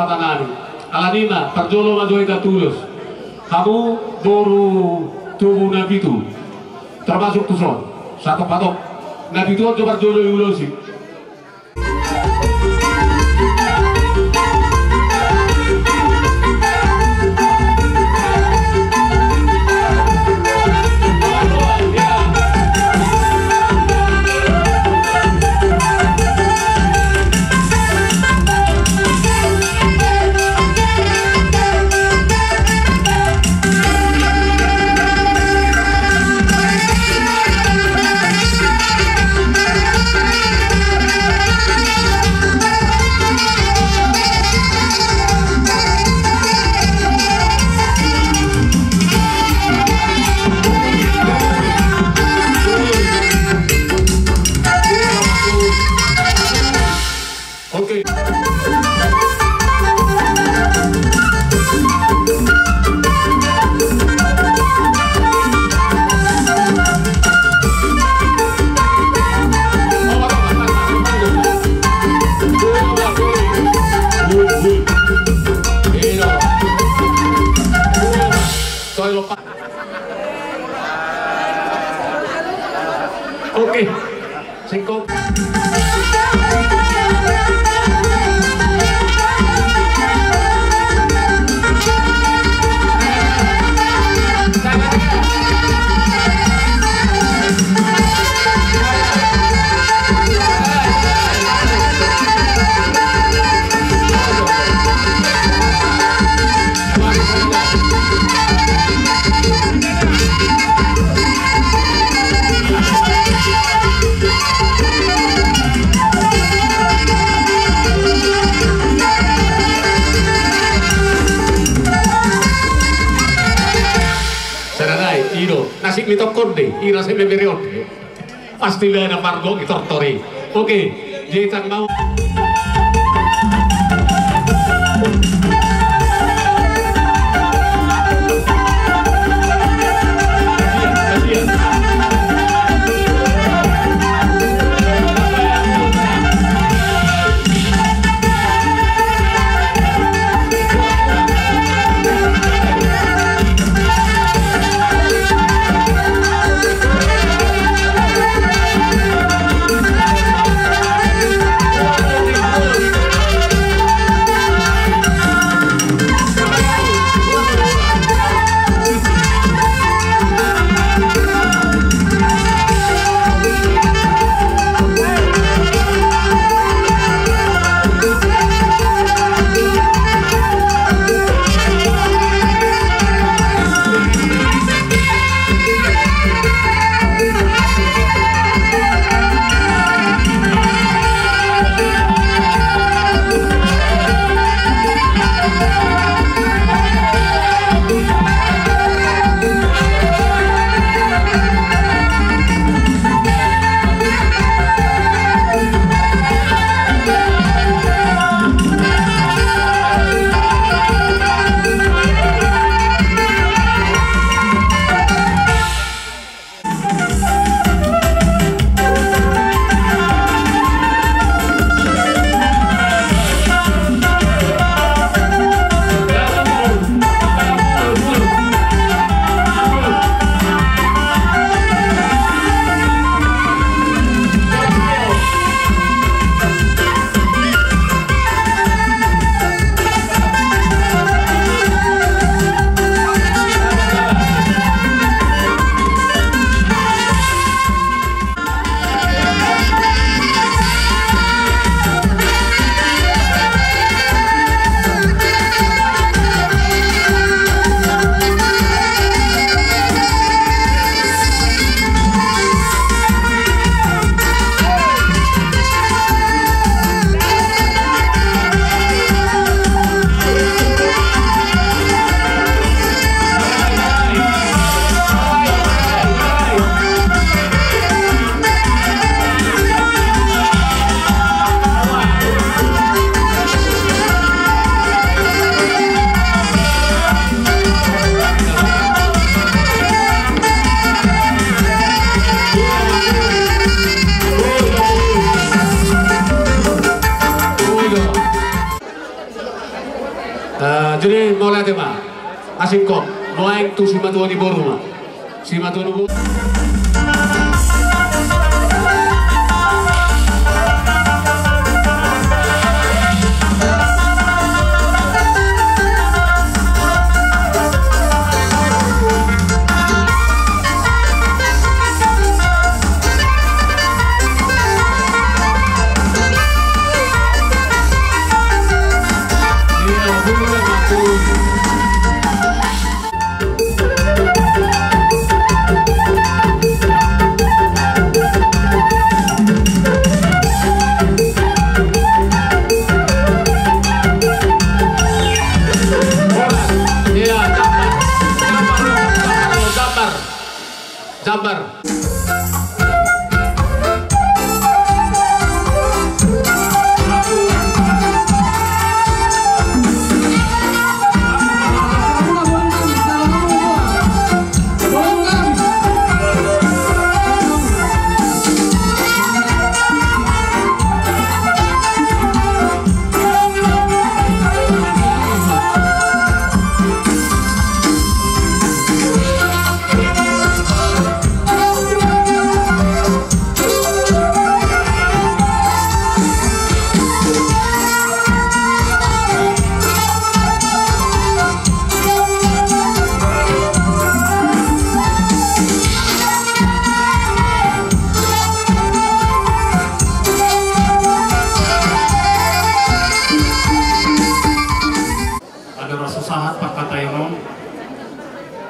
patanani. Alanina perjolo majoita tulus. Kamu boru tubuh nabi itu termasuk tuson satu patok nabi itu coba jolo yulosi. Oke, singkong. Nasib itu konde, ira se beberiode. Pasti ada pargo tortori. Oke, jadi mau. Jadi mau lihat ma, asik kok, mau yang tu si matua di boru ma, si matua di boru. Jambar.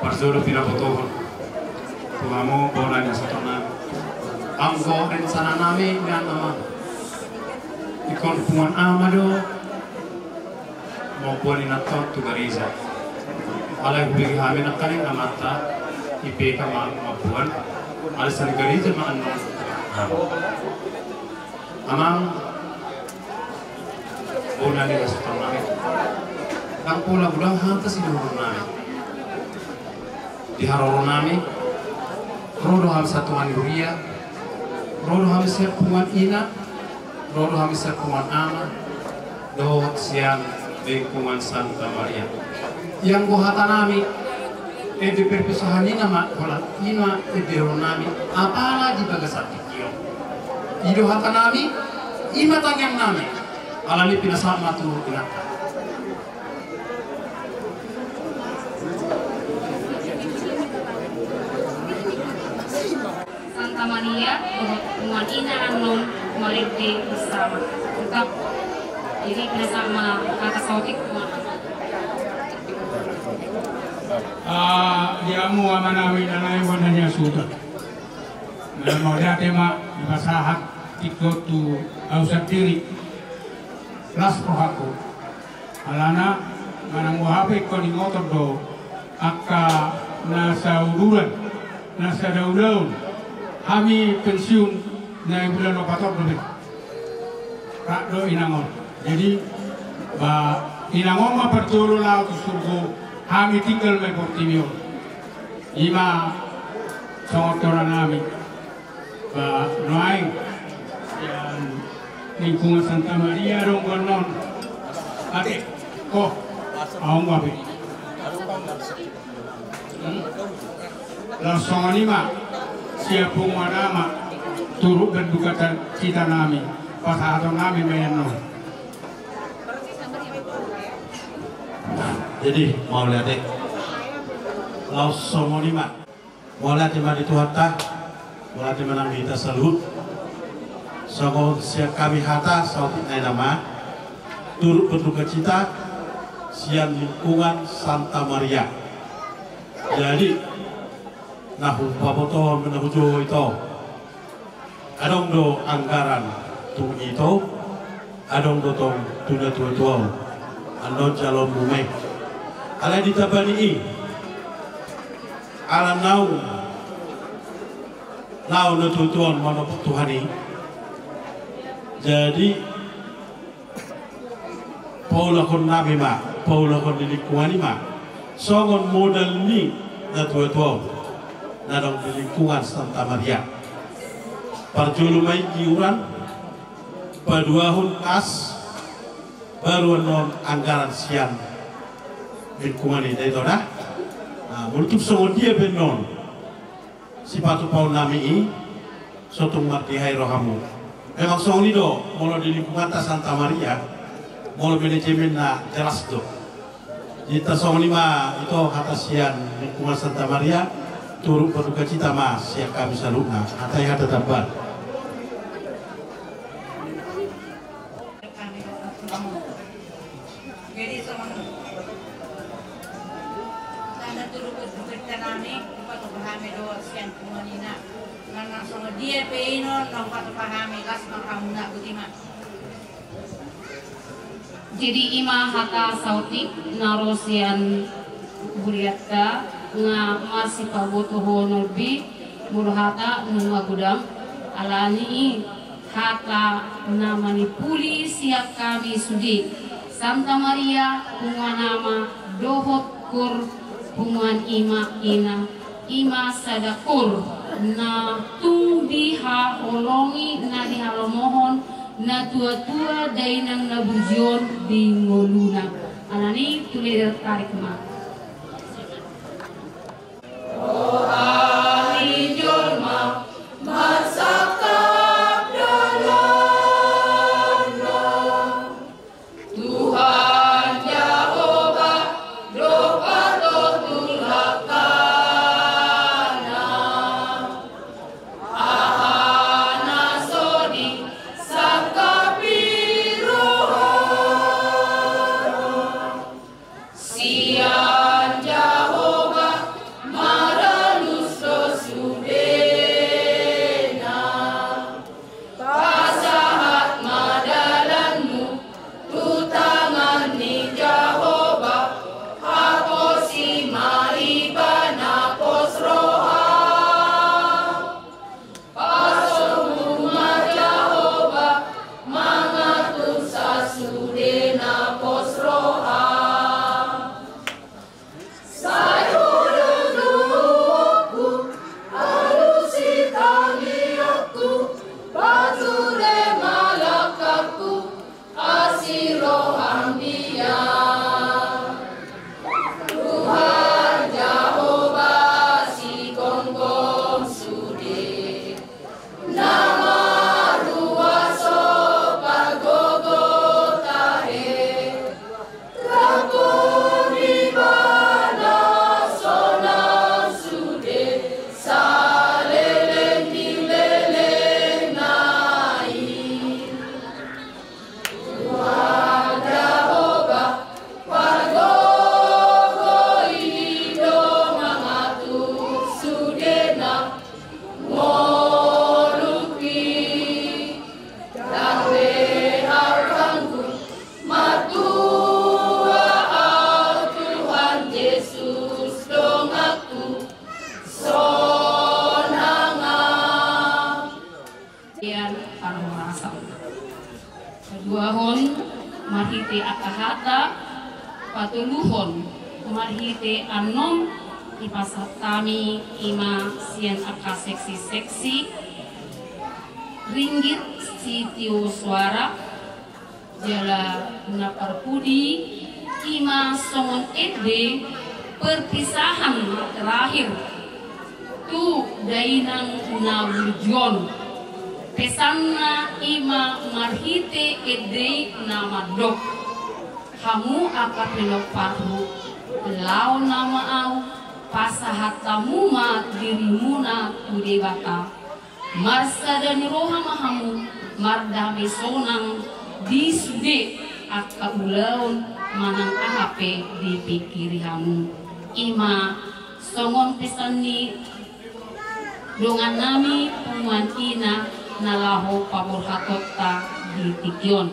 Parzolo pinabotohon. Tuhamu bolanya satona. Anggo rencana nami dan nama. Ikon puan amado maupun inatot tugariza. Alai bagi kami nakaling amata ipe kama mapuan. Alisan gariza maano. Amang bolanya satona. Ang pula bulang hanta sinuhun namin. Di haroro nami, rodo ham satuan huria, rodo ham sepuan ina, rodo ham sepuan ama, dohot siang lingkungan Santa Maria. Yang buhatan nami, di perpisahan ina mak kolat ina di nami, apalah di bagasati kio. Idohatan nami, ima tangyang nami, alali pinasama tu inaka. Santa Maria, Tuhan ina anom maliti bersama. Tetap jadi bersama kata sautik. Diamu amanami nanay wananya sudah. Mau lihat tema masahat ikut tu ausat diri. Las rohaku. Alana manang wahape ko ni ngotor do akka nasa uduran nasa daun-daun. Kami pensiun na bulan Oktober lebih. Rakdo Inangon. Jadi Inangon ma pertolo lao tu surgo. Kami tinggal me Portimio. Ima songotoran kami. Noaing yang lingkungan Santa Maria dong konon. Ate, aong wabe. Langsung lima. Siapa nama turut berduka cita nami pas atau nami menyentuh. Jadi mau lihat deh, langsung lima, mau lihat di mana Tuhan tak, mau lihat di mana kita salut. Soal siap kami hata soal nama turut berduka cita siang lingkungan Santa Maria. Jadi nah, pabotohon menabujo itu, adong do anggaran tung itu, adong do tong tuna tua, andon calon bume. Ala ditabani alam nau no tuan mana Tuhani. Jadi Paula kon nabi ma, Paula kon dilikuani ma, songon modal ni na tua. Nadong di lingkungan Santa Maria. Parjulumay iuran, paduahun kas, baru non anggaran siang kumani dai toda multup songo dia benon si patu pau nami i sotung marti hai rohamu memang song lido molo di lingkungan Santa Maria molo manajemen na jelas do kita song lima itu hatasian lingkungan Santa Maria turut berduka cita mas siap kami salutna hatai hata tabat jadi sama tanda turut berduka nami upatu pahami do sian kumanina nana sama dia peino nang upatu pahami las makamuna butima. Jadi ima hata sautik narosian buriatka nga masih paboto honorbi murhata nunga gudam alani hata namani puli siap kami sudi Santa Maria bunga nama dohot kur bungan ima ina ima sadakur na tung diha olongi na dihalomohon na tua-tua dainang nabujon di ngoluna anani tulir tarik ma Rohani Jolma Masakab Dalana Tuhan Yahova Dopato Tulakana Ahana Sodi Sakapi Rohana Sian Jehovah Maralus Sudena Pasahat madalanmu tutangan ni Jehovah Haposi maribana posroha Pasomuma Jehovah mangatur sasudena posroha Sayuruluku alusitaniaku Bature malakaku asirohambia Tuhan Jehovah si gonggong sude Nama ruaso pagogotahe Rakuribana sonang sude saleleng dileleng nai Tuhan Jehovah wargogo ido mangatur sudena moluki dawe harangku matua au Tuhan Yesus dongaku sonanga yan parumasa kedua hon marhite akahata patuluhon marhite anom ipasatami ima sian aka seksi-seksi ringgit sitio suara jala naparpudi ima songon ede perpisahan terakhir tu dainang nawujon pesanna ima marhite ede nama dok hamu aka penoparu lau nama au pasahatamu ma dirimuna tudebata marsa dan roha mahamu mardami sonang disude aka ulaun manang ahape dipikiri hamu ima songon pesani dongan nami pumuan ina nalaho pamurhatota di tikyon